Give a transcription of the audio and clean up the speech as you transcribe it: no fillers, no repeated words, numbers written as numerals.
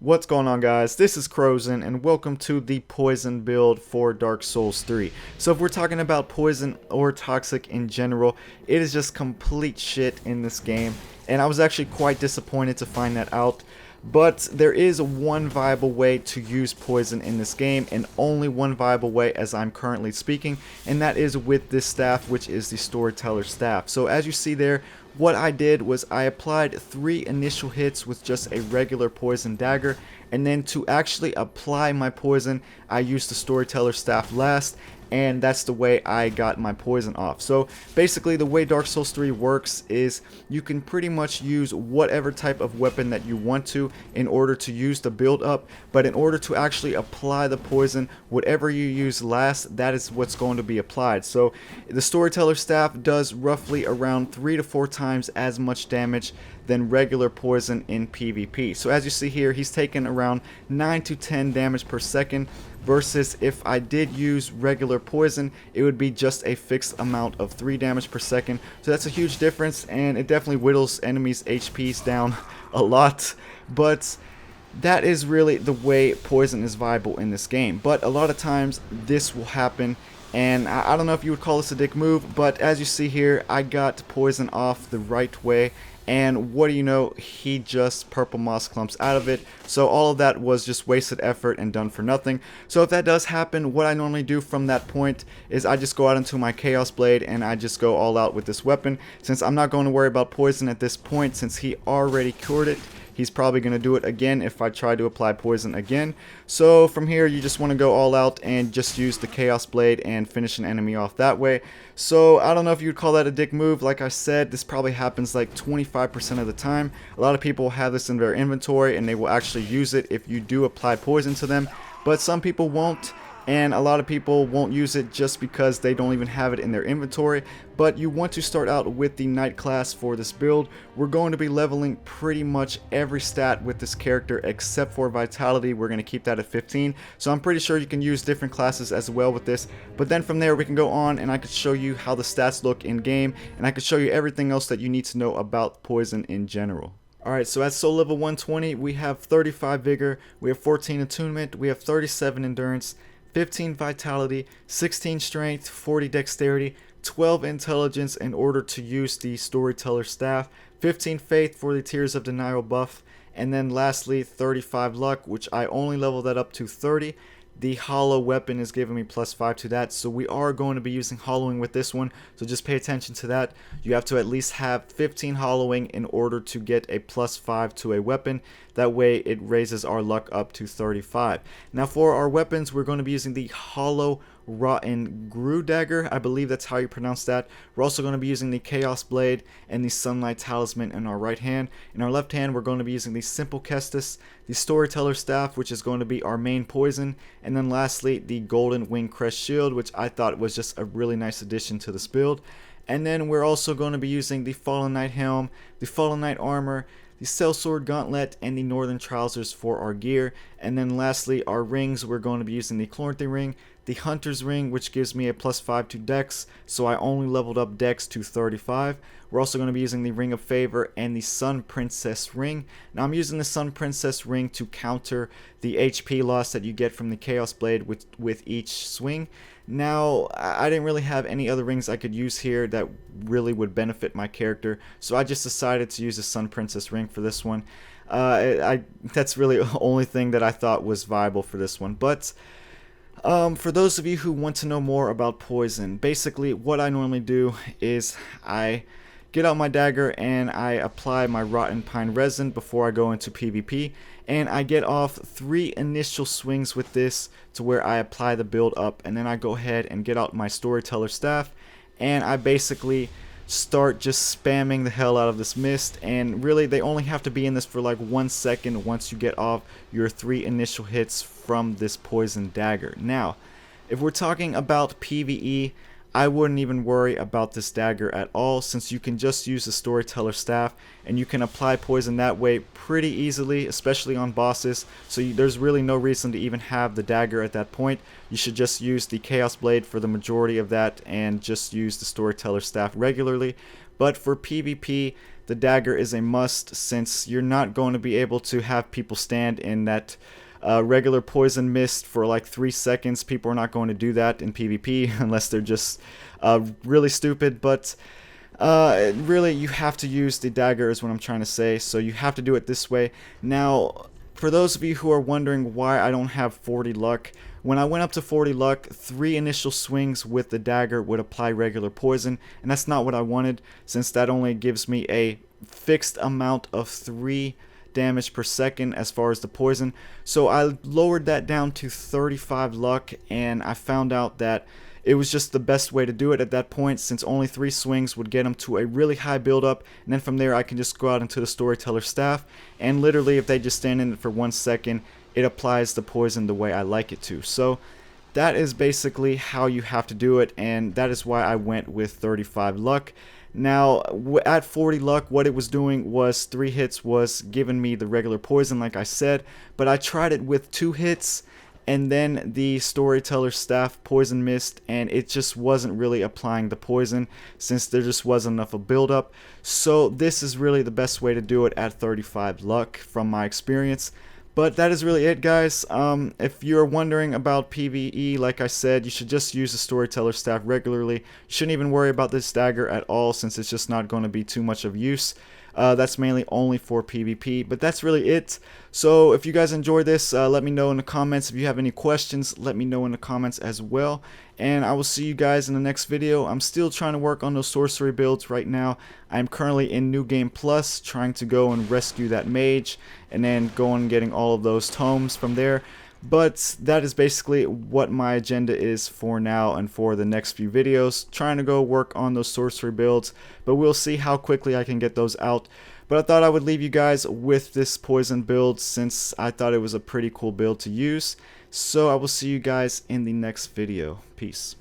What's going on, guys? This is Crozen and welcome to the poison build for Dark Souls 3. So if we're talking about poison or toxic in general, it is just complete shit in this game, and I was actually quite disappointed to find that out. But there is one viable way to use poison in this game, and only one viable way as I'm currently speaking, and that is with this staff, which is the Storyteller staff. So as you see there, what I did was I applied 3 initial hits with just a regular poison dagger, and then to actually apply my poison, I used the Storyteller staff last, and that's the way I got my poison off. So basically the way Dark Souls 3 works is you can pretty much use whatever type of weapon that you want to in order to use the build up, but in order to actually apply the poison, whatever you use last, that is what's going to be applied. So the Storyteller staff does roughly around 3 to 4 times as much damage than regular poison in PvP. So as you see here, he's taking around 9 to 10 damage per second, versus if I did use regular poison, it would be just a fixed amount of 3 damage per second. So that's a huge difference, and it definitely whittles enemies' HPs down a lot. But that is really the way poison is viable in this game. But a lot of times this will happen, and I don't know if you would call this a dick move, but as you see here, I got poison off the right way, and what do you know, he just purple moss clumps out of it. So all of that was just wasted effort and done for nothing. So if that does happen, what I normally do from that point is I just go out into my Chaos Blade and I just go all out with this weapon, since I'm not going to worry about poison at this point, since he already cured it. He's probably going to do it again if I try to apply poison again. So from here, you just want to go all out and just use the Chaos Blade and finish an enemy off that way. So I don't know if you'd call that a dick move. Like I said, this probably happens like 25% of the time. A lot of people have this in their inventory and they will actually use it if you do apply poison to them. But some people won't. And a lot of people won't use it just because they don't even have it in their inventory. But you want to start out with the Knight class for this build. We're going to be leveling pretty much every stat with this character except for Vitality. We're going to keep that at 15. So I'm pretty sure you can use different classes as well with this. But then from there we can go on and I could show you how the stats look in game. And I could show you everything else that you need to know about poison in general. Alright, so at soul level 120 we have 35 Vigor, we have 14 Attunement, we have 37 Endurance, 15 Vitality, 16 Strength, 40 Dexterity, 12 Intelligence in order to use the Storyteller staff, 15 Faith for the Tears of Denial buff, and then lastly 35 Luck, which I only leveled that up to 30. The hollow weapon is giving me +5 to that, so we are going to be using hollowing with this one, so just pay attention to that. You have to at least have 15 hollowing in order to get a +5 to a weapon. That way it raises our luck up to 35. Now for our weapons, we're going to be using the hollow rotten grew dagger, I believe that's how you pronounce that. We're also going to be using the Chaos Blade and the Sunlight Talisman in our right hand. In our left hand, we're going to be using the Simple Kestis, the Storyteller staff, which is going to be our main poison, and then lastly the Golden Wing Crest shield, which I thought was just a really nice addition to this build. And then we're also going to be using the Fallen Knight helm, the Fallen Knight armor, the Sellsword Gauntlet, and the Northern Trousers for our gear. And then lastly, our rings, we're going to be using the Chloranthy ring, the Hunter's ring, which gives me a +5 to Dex, so I only leveled up Dex to 35. We're also going to be using the Ring of Favor and the Sun Princess ring. Now I'm using the Sun Princess ring to counter the HP loss that you get from the Chaos Blade with each swing. Now, I didn't really have any other rings I could use here that really would benefit my character, so I just decided to use the Sun Princess ring for this one. That's really the only thing that I thought was viable for this one. But for those of you who want to know more about poison, basically what I normally do is I get out my dagger and I apply my rotten pine resin before I go into PvP, and I get off 3 initial swings with this to where I apply the build up, and then I go ahead and get out my Storyteller staff and I basically start just spamming the hell out of this mist. And really they only have to be in this for like 1 second once you get off your 3 initial hits from this poison dagger. Now if we're talking about PvE, I wouldn't even worry about this dagger at all, since you can just use the Storyteller staff and you can apply poison that way pretty easily, especially on bosses. So there's really no reason to even have the dagger at that point. You should just use the Chaos Blade for the majority of that and just use the Storyteller staff regularly. But for PvP, the dagger is a must, since you're not going to be able to have people stand in that regular poison mist for like 3 seconds. People are not going to do that in PvP unless they're just really stupid, but really you have to use the dagger is what I'm trying to say, so you have to do it this way. Now, for those of you who are wondering why I don't have 40 luck, when I went up to 40 luck, 3 initial swings with the dagger would apply regular poison, and that's not what I wanted, since that only gives me a fixed amount of 3 damage per second as far as the poison. So I lowered that down to 35 luck, and I found out that it was just the best way to do it at that point, since only 3 swings would get them to a really high build-up, and then from there I can just go out into the Storyteller staff, and literally if they just stand in it for 1 second, it applies the poison the way I like it to. So that is basically how you have to do it, and that is why I went with 35 luck. Now, at 40 luck, what it was doing was 3 hits was giving me the regular poison like I said, but I tried it with 2 hits, and then the Storyteller staff poison mist, and it just wasn't really applying the poison since there just wasn't enough of build up. So this is really the best way to do it at 35 luck from my experience. But that is really it, guys. If you're wondering about PvE, like I said, you should just use the Storyteller staff regularly. You shouldn't even worry about this dagger at all, since it's just not going to be too much of use. That's mainly only for PvP, but that's really it. So if you guys enjoyed this, let me know in the comments. If you have any questions, let me know in the comments as well. And I will see you guys in the next video. I'm still trying to work on those sorcery builds right now. I'm currently in New Game Plus, trying to go and rescue that mage, and then go and getting all of those tomes from there. But that is basically what my agenda is for now and for the next few videos. Trying to go work on those sorcery builds, but we'll see how quickly I can get those out. But I thought I would leave you guys with this poison build, since I thought it was a pretty cool build to use. So I will see you guys in the next video. Peace.